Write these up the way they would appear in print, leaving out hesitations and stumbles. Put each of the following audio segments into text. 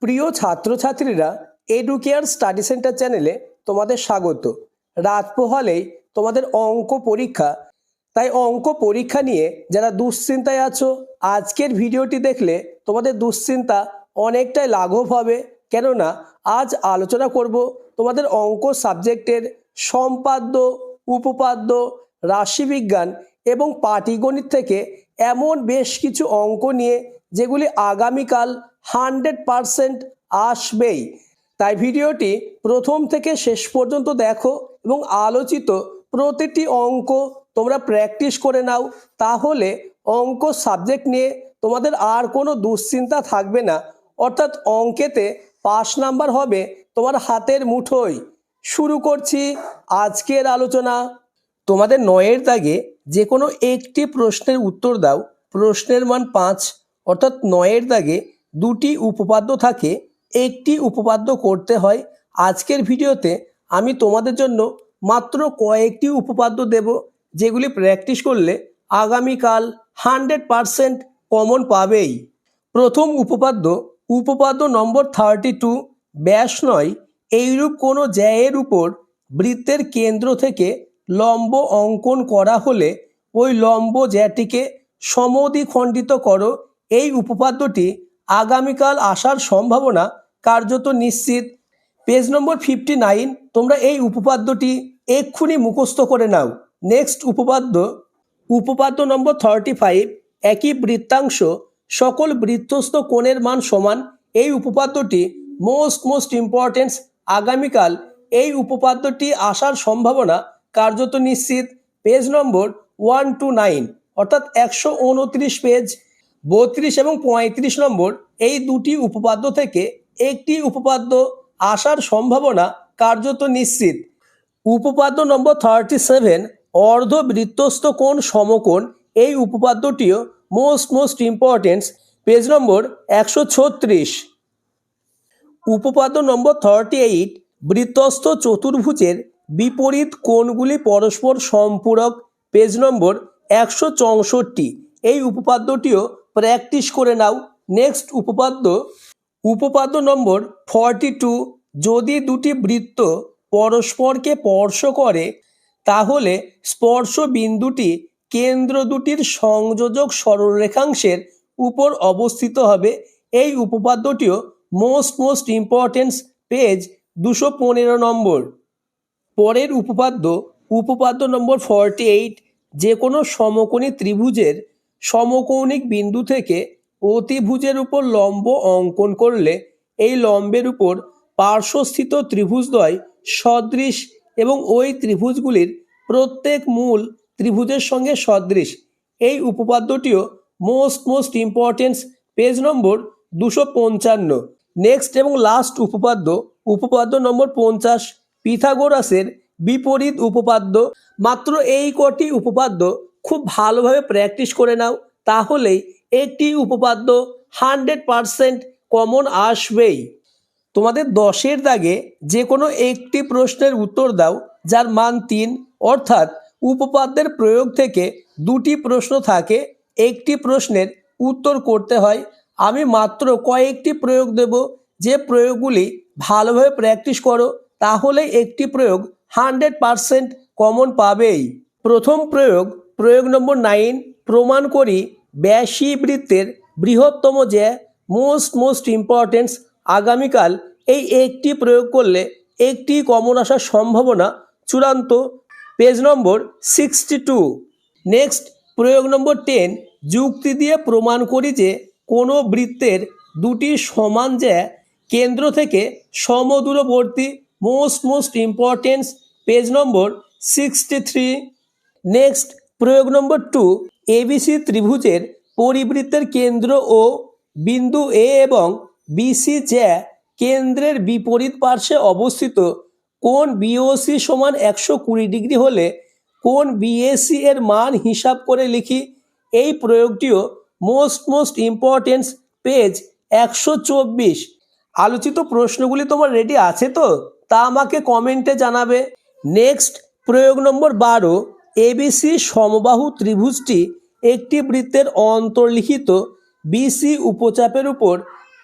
প্রিয় ছাত্রছাত্রীরা, educare study centre চ্যানেলে তোমাদের স্বাগত। রাত পোহালেই তোমাদের অঙ্ক পরীক্ষা, তাই অঙ্ক পরীক্ষা নিয়ে যারা দুশ্চিন্তায় আছো, আজকের ভিডিওটি দেখলে তোমাদের দুশ্চিন্তা অনেকটাই লাঘব হবে। কেননা আজ আলোচনা করব তোমাদের অঙ্ক সাবজেক্টের সম্পাদ্য, উপপাদ্য, রাশিবিজ্ঞান এবং পাটিগণিত থেকে এমন বেশ কিছু অঙ্ক নিয়ে যেগুলি আগামীকাল 100% আসবেই। তাই ভিডিওটি প্রথম থেকে শেষ পর্যন্ত দেখো এবং আলোচিত প্রতিটি অঙ্ক তোমরা প্র্যাকটিস করে নাও। তাহলে অঙ্ক সাবজেক্ট নিয়ে তোমাদের আর কোনো দুশ্চিন্তা থাকবে না। অর্থাৎ অঙ্কেতে পাস নাম্বার হবে তোমার হাতের মুঠোয়। শুরু করছি আজকের আলোচনা। তোমাদের 9-এর দাগে যে কোনো একটি প্রশ্নের উত্তর দাও। প্রশ্নের মান 5, অর্থাৎ 9-এর দাগে দুটি উপপাদ্য থাকে, একটি উপপাদ্য করতে হয়। আজকের ভিডিওতে আমি তোমাদের জন্য মাত্র কয়েকটি উপপাদ্য দেব, যেগুলি প্র্যাকটিস করলে আগামীকাল 100% কমন পাবেই। প্রথম উপপাদ্য, উপপাদ্য নম্বর 32, ব্যাস নয় এইরূপ কোনো জ্যায়ের উপর বৃত্তের কেন্দ্র থেকে লম্ব অঙ্কন করা হলে ওই লম্ব জ্যাটিকে সমদ্বিখণ্ডিত করো। এই উপপাদ্যটি আগামীকাল আসার সম্ভাবনা কার্যত নিশ্চিত। পেজ নম্বর 59, তোমরা এই উপপাদ্যটি এক্ষুনি মুখস্থ করে নাও। নেক্সট উপপাদ্য, উপপাদ্য নম্বর 35, একই বৃত্তাংশ সকল বৃত্তস্থ কোণের মান সমান। এই উপপাদ্যটি মোস্ট ইম্পর্টেন্স। আগামীকাল এই উপপাদ্যটি আসার সম্ভাবনা কার্যত নিশ্চিত। পেজ নম্বর 129, অর্থাৎ 129 পেজ, 32 এবং 35 নম্বর এই দুটি উপপাদ্য থেকে একটি উপপাদ্য আসার সম্ভাবনা কার্যত নিশ্চিত। উপপাদ্য নম্বর 37, অর্ধবৃত্তস্থ কোণ সমকোণ। এই উপপাদ্যটিও মোস্ট ইম্পর্টেন্স। পেজ নম্বর 136। উপপাদ্য নম্বর 38, বৃত্তস্থ চতুর্ভুজের বিপরীত কোণগুলি পরস্পর সম্পূরক। পেজ নম্বর 164। এই উপপাদ্যটিও প্র্যাকটিস করে নাও। নেক্সট উপপাদ্য, উপপাদ্য নম্বর 42, যদি দুটি বৃত্ত পরস্পরকে স্পর্শ করে তাহলে স্পর্শ বিন্দুটি কেন্দ্র দুটির সংযোজক সরলরেখাংশের উপর অবস্থিত হবে। এই উপপাদ্যটিও মোস্ট ইম্পর্টেন্স। পেজ 215 নম্বর। পরের উপপাদ্য, উপপাদ্য নম্বর 48, যে কোনো সমকোণী ত্রিভুজের সমকৌণিক বিন্দু থেকে অতিভুজের উপর লম্ব অঙ্কন করলে এই লম্বের উপর পার্শ্বস্থিত ত্রিভুজদ্বয় সদৃশ এবং ওই ত্রিভুজগুলির প্রত্যেক মূল ত্রিভুজের সঙ্গে সদৃশ। এই উপপাদ্যটিও most importance. Page number 255। Next এবং লাস্ট উপপাদ্য, উপপাদ্য নম্বর 50, পিথাগোরাসের বিপরীত উপপাদ্য। মাত্র এই কটি উপপাদ্য খুব ভালোভাবে প্র্যাকটিস করে নাও, তাহলেই একটি উপপাদ্য 100% কমন আসবেই। তোমাদের 10-এর দাগে যে কোনো একটি প্রশ্নের উত্তর দাও যার মান 3, অর্থাৎ উপপাদ্যের প্রয়োগ থেকে দুটি প্রশ্ন থাকে, একটি প্রশ্নের উত্তর করতে হয়। আমি মাত্র কয়েকটি প্রয়োগ দেব, যে প্রয়োগগুলি ভালোভাবে প্র্যাকটিস করো তাহলে একটি প্রয়োগ 100% কমন পাবেই। প্রথম প্রয়োগ, প্রয়োগ নম্বর 9, প্রমাণ করি ব্যাসী বৃত্তের বৃহত্তম জ্যা। Most importance. আগামীকাল এই একটি প্রয়োগ করলে একটি কমন আসার সম্ভাবনা চূড়ান্ত। পেজ নম্বর 62। নেক্সট প্রয়োগ নম্বর 10, যুক্তি দিয়ে প্রমাণ করি যে কোনো বৃত্তের দুটি সমান জ্যা কেন্দ্র থেকে সমদূরবর্তী। Most importance. Page number 63। Next প্রয়োগ নম্বর 2, এবিসি ত্রিভুজের পরিবৃত্তের কেন্দ্র ও বিন্দু এ এবং বিসি জ্যা কেন্দ্রের বিপরীত পার্শ্বে অবস্থিত। কোণ বিওসি সমান 120 ডিগ্রি হলে কোণ বিএসি এর মান হিসাব করে লিখি। এই প্রয়োগটিও মোস্ট ইম্পর্টেন্স। পেজ 124। আলোচিত প্রশ্নগুলি তোমার রেডি আছে তো? তা আমাকে কমেন্টে জানাবে। নেক্সট প্রয়োগ নম্বর 12, এবিসি সমবাহু ত্রিভুজটি একটি বৃত্তের অন্তর্লিখিত বিসি উপচাপের উপর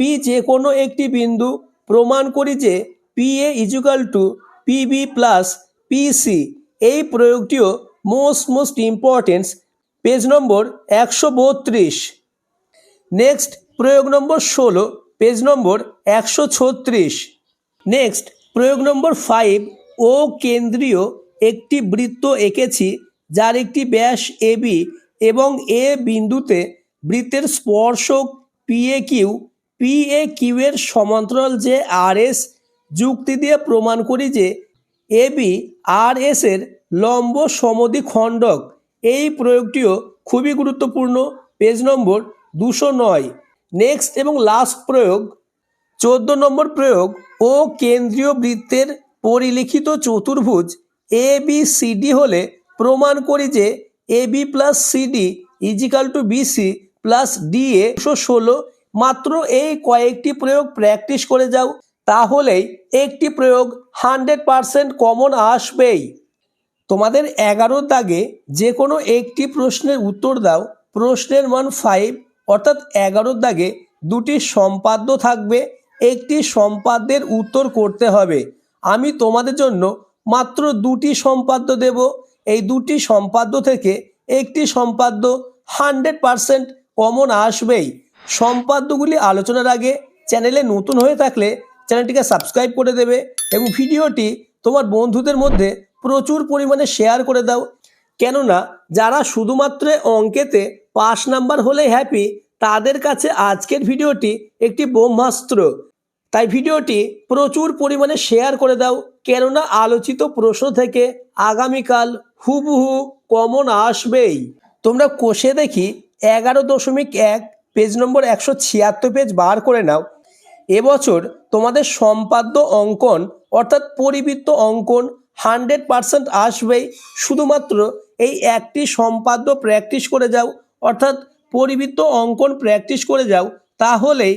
পি যে কোনো একটি বিন্দু প্রমাণ করি যে P A equal to PB plus PC. এই প্রয়োগটিও most importance, page number 132। Next প্রয়োগ নম্বর 16, পেজ নম্বর 136। নেক্সট প্রয়োগ নম্বর 5, ও কেন্দ্রীয় একটি বৃত্ত এঁকেছি যার একটি ব্যাস এবি এবং এ বিন্দুতে বৃত্তের স্পর্শক পি এ কিউ এর সমান্তরাল যে আর এস, যুক্তি দিয়ে প্রমাণ করি যে এবি আর এস এর লম্ব সমদ্বিখণ্ডক। এই প্রয়োগটিও খুবই গুরুত্বপূর্ণ, পেজ নম্বর 209। নেক্সট এবং লাস্ট প্রয়োগ 14 নম্বর প্রয়োগ, ও কেন্দ্রীয় বৃত্তের পরিলিখিত চতুর্ভুজ এ বি সি ডি হলে প্রমাণ করি যে A B plus CD equal to BC plus DA. 216। মাত্র এই কয়েকটি প্রয়োগ প্র্যাকটিস করে যাও, তাহলেই একটি প্রয়োগ 100% কমন আসবেই। তোমাদের 11 দাগে যে কোনো একটি প্রশ্নের উত্তর দাও। প্রশ্নের মান 5, অর্থাৎ 11 দাগে দুটি সম্পাদ্য থাকবে, একটি সম্পাদ্যের উত্তর করতে হবে। আমি তোমাদের জন্য মাত্র দুটি সম্পাদ্য দেব। এই দুটি সম্পাদ্য থেকে একটি সম্পাদ্য 100% কমন আসবেই। সম্পাদ্যগুলি আলোচনার আগে চ্যানেলে নতুন হয়ে থাকলে চ্যানেলটিকে সাবস্ক্রাইব করে দেবে এবং ভিডিওটি তোমার বন্ধুদের মধ্যে প্রচুর পরিমাণে শেয়ার করে দাও। কেননা যারা শুধুমাত্র অঙ্কেতে পাস নাম্বার হলে হ্যাপি, তাদের কাছে আজকের ভিডিওটি একটি ব্রহ্মাস্ত্র। তাই ভিডিওটি প্রচুর পরিমাণে শেয়ার করে দাও, কেননা আলোচিত প্রশ্ন থেকে আগামীকাল হুবহু কমন আসবেই। তোমরা কোষে দেখি 11.1, পেজ নম্বর 176 পেজ বার করে নাও। এবছর তোমাদের সম্পাদ্য অঙ্কন অর্থাৎ পরিবৃত্ত অঙ্কন 100% আসবেই। শুধুমাত্র এই একটি সম্পাদ্য প্র্যাকটিস করে যাও, অর্থাৎ পরিবৃত্ত অঙ্কন প্র্যাকটিস করে যাও, তাহলেই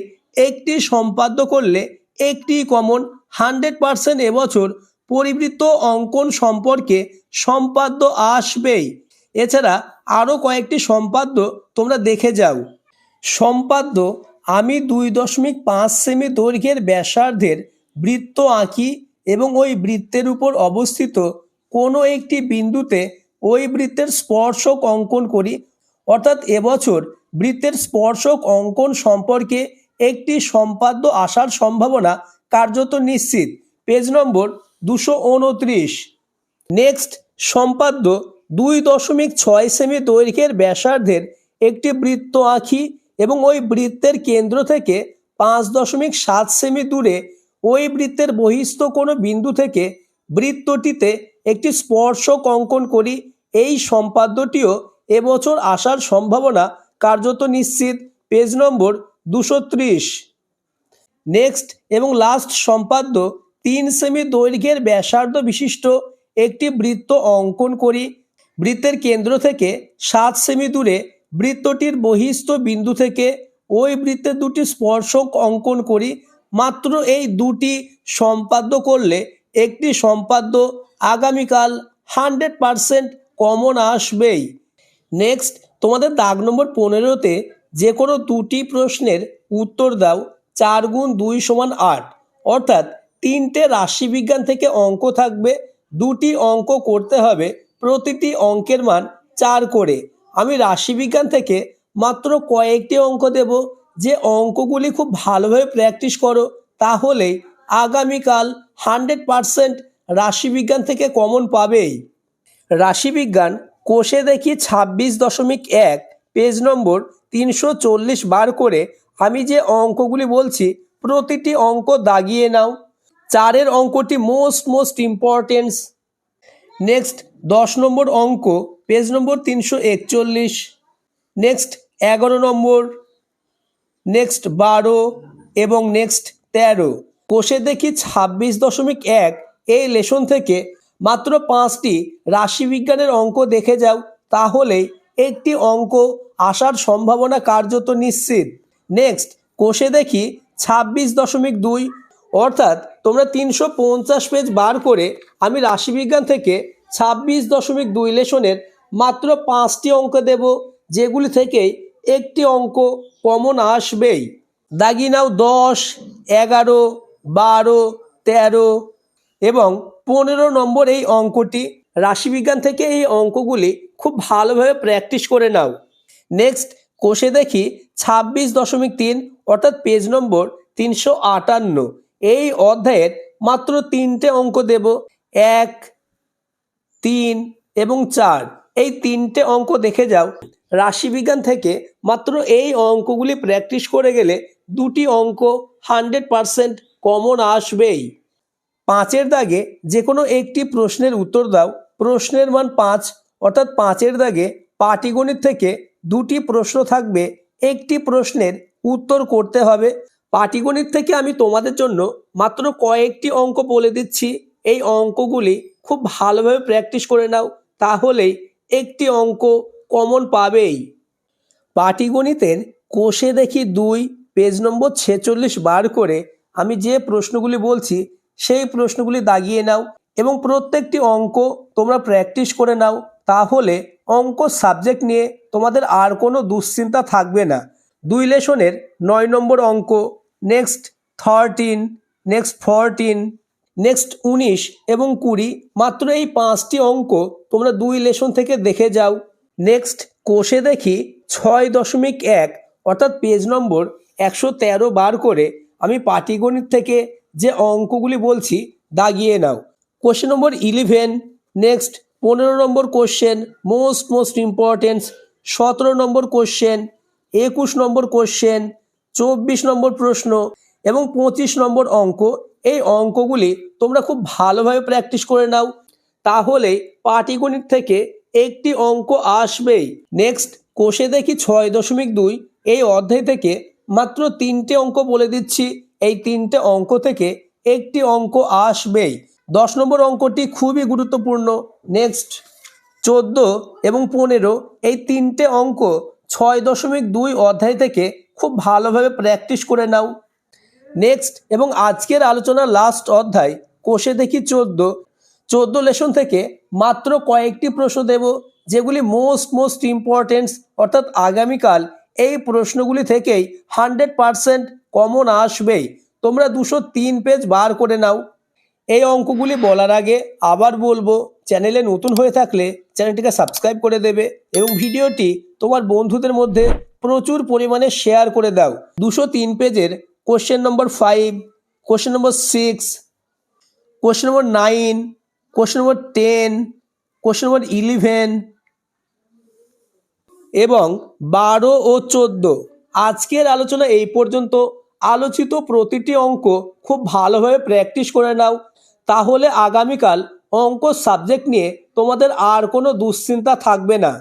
একটি সম্পাদ্য করলে একটি কমন 100% এবছর পরিবৃত্ত অঙ্কন সম্পর্কে সম্পাদ্য আসবেই। এছাড়া আরও কয়েকটি সম্পাদ্য তোমরা দেখে যাও। সম্পাদ্য, আমি 2.5 সেমি দৈর্ঘ্যের ব্যাসার্ধের বৃত্ত আঁকি এবং ওই বৃত্তের উপর অবস্থিত কোনো একটি বিন্দুতে ওই বৃত্তের স্পর্শক অঙ্কন করি। অর্থাৎ এবছর বৃত্তের স্পর্শক অঙ্কন সম্পর্কে একটি সম্পাদ্য আসার সম্ভাবনা কার্যত নিশ্চিত, পেজ নম্বর 229। নেক্সট সম্পাদ্য, 2.6 সেমি দৈর্ঘ্যের ব্যাসার্ধের একটি বৃত্ত আঁকি এবং ওই বৃত্তের কেন্দ্র থেকে 5.7 সেমি দূরে ওই বৃত্তের বহিস্থ কোনো বিন্দু থেকে বৃত্তটিতে একটি স্পর্শক অঙ্কন করি। এই সম্পাদ্যটিও এবছর আসার সম্ভাবনা কার্যত নিশ্চিত, পেজ নম্বর 230। নেক্সট এবং লাস্ট সম্পাদ্য, 3 সেমি দৈর্ঘ্যের ব্যাসার্ধ বিশিষ্ট একটি বৃত্ত অঙ্কন করি। বৃত্তের কেন্দ্র থেকে 7 সেমি দূরে বৃত্তটির বহিস্থ বিন্দু থেকে ওই বৃত্তের দুটি স্পর্শক অঙ্কন করি। মাত্র এই দুটি সম্পাদ্য করলে একটি সম্পাদ্য আগামীকাল 100% কমন আসবেই। নেক্সট তোমাদের দাগ নম্বর 15-তে যে কোনো দুটি প্রশ্নের উত্তর দাও। 4 গুণ 2 সমান 8, অর্থাৎ 3টে রাশিবিজ্ঞান থেকে অঙ্ক থাকবে। দুটি অঙ্ক করতে হবে, প্রতিটি অঙ্কের মান 4 করে। আমি রাশিবিজ্ঞান থেকে মাত্র কয়েকটি অঙ্ক দেব। যে অঙ্কগুলি খুব ভালোভাবে প্র্যাকটিস করো, তাহলেই আগামীকাল 100% রাশিবিজ্ঞান থেকে কমন পাবেই। রাশিবিজ্ঞান কোষে দেখি 26.1, পেজ নম্বর 340 বার করে আমি যে অঙ্কগুলি বলছি প্রতিটি অঙ্ক দাগিয়ে নাও। 4 অঙ্কটি মোস্ট ইম্পর্টেন্স। নেক্সট 10 নম্বর অঙ্ক, পেজ নম্বর 341। নেক্সট 11 নম্বর, নেক্সট 12 এবং নেক্সট 13। কোষে দেখি 26.1 এই লেসন থেকে মাত্র 5টি রাশিবিজ্ঞানের অঙ্ক দেখে যাও, তাহলেই একটি অঙ্ক আসার সম্ভাবনা কার্যত নিশ্চিত। নেক্সট কোষে দেখি 26.2, অর্থাৎ তোমরা 350 পেজ বার করে আমি রাশিবিজ্ঞান থেকে 26.2 লেসনের মাত্র 5টি অঙ্ক দেব, যেগুলি থেকে একটি অঙ্ক কমন আসবেই। দাগিয়ে নাও 10, 11, 12, 13 এবং 15 নম্বর এই অঙ্কটি। রাশিবিজ্ঞান থেকে এই অঙ্কগুলি খুব ভালোভাবে প্র্যাকটিস করে নাও। নেক্সট কোষে দেখি 26.3 অর্থাৎ পেজ নম্বর 358। এই অধ্যায়ের মাত্র 3টে অঙ্ক দেব, 1, 3 এবং 4। এই 3টে অঙ্ক দেখে যাও। রাশিবিজ্ঞান থেকে মাত্র এই অঙ্কগুলি প্র্যাকটিস করে গেলে 2টি অঙ্ক 100% কমন আসবেই। 5-এর দাগে যে কোনো একটি প্রশ্নের উত্তর দাও। প্রশ্নের মান 5 অর্থাৎ 5-এর দাগে পাটিগণিত থেকে 2টি প্রশ্ন থাকবে, একটি প্রশ্নের উত্তর করতে হবে। পাটিগণিত থেকে আমি তোমাদের জন্য মাত্র কয়েকটি অঙ্ক বলে দিচ্ছি, এই অঙ্কগুলি খুব ভালোভাবে প্র্যাকটিস করে নাও, তাহলেই একটি অঙ্ক কমন পাবেই। পাটিগণিতের কোষে দেখি 2 পেজ নম্বর 46 বার করে আমি যে প্রশ্নগুলি বলছি সেই প্রশ্নগুলি দাগিয়ে নাও এবং প্রত্যেকটি অঙ্ক তোমরা প্র্যাকটিস করে নাও, তাহলে অঙ্ক সাবজেক্ট নিয়ে তোমাদের আর কোনো দুশ্চিন্তা থাকবে না। 2 লেসনের 9 নম্বর অঙ্ক, নেক্সট 13, নেক্সট 14, নেক্সট 19 এবং 20। মাত্র এই 5টি অঙ্ক তোমরা 2 লেসন থেকে দেখে যাও। নেক্সট কোষে দেখি 6.1 অর্থাৎ পেজ নম্বর 113 বার করে আমি পাটিগণিত থেকে যে অঙ্কগুলি বলছি দাগিয়ে নাও। কোশ্চেন নম্বর 11, নেক্সট 15 নম্বর কোশ্চেন মোস্ট ইম্পর্টেন্স, 17 নম্বর কোশ্চেন, 21 নম্বর কোশ্চেন, 24 নম্বর প্রশ্ন এবং 25 নম্বর অঙ্ক। এই অঙ্কগুলি তোমরা খুব ভালোভাবে প্র্যাকটিস করে নাও, তাহলে পাটিগণিত থেকে একটি অঙ্ক আসবেই। নেক্সট কোষে দেখি 6.2 এই অধ্যায় থেকে মাত্র 3টে অঙ্ক বলে দিচ্ছি, এই 3টে অঙ্ক থেকে একটি অঙ্ক আসবেই। 10 নম্বর অঙ্কটি খুবই গুরুত্বপূর্ণ। নেক্সট 14 এবং 15 এই 3টে অঙ্ক 6.2 অধ্যায় থেকে খুব ভালোভাবে প্র্যাকটিস করে নাও। নেক্সট এবং আজকের আলোচনার লাস্ট অধ্যায় কোষে দেখি 14 লেসন থেকে মাত্র কয়েকটি প্রশ্ন দেব, যেগুলি মোস্ট ইম্পর্টেন্স অর্থাৎ আগামীকাল এই প্রশ্নগুলি থেকেই 100% কমন আসবেই। তোমরা 203 পেজ বার করে নাও। এই অঙ্কগুলি বলার আগে আবার বলবো, চ্যানেলে নতুন হয়ে থাকলে চ্যানেলটিকে সাবস্ক্রাইব করে দেবে এবং ভিডিওটি তোমার বন্ধুদের মধ্যে প্রচুর পরিমাণে শেয়ার করে দাও। 203 পেজের question number 5, question number 6, question number 9, question number 10, question number 11 এবং 12 ও 14। আজকের আলোচনা এই পর্যন্ত। আলোচিত প্রতিটি অঙ্ক খুব ভালোভাবে প্র্যাকটিস করে নাও, তাহলে আগামীকাল অঙ্ক সাবজেক্ট নিয়ে তোমাদের আর কোনো দুশ্চিন্তা থাকবে না।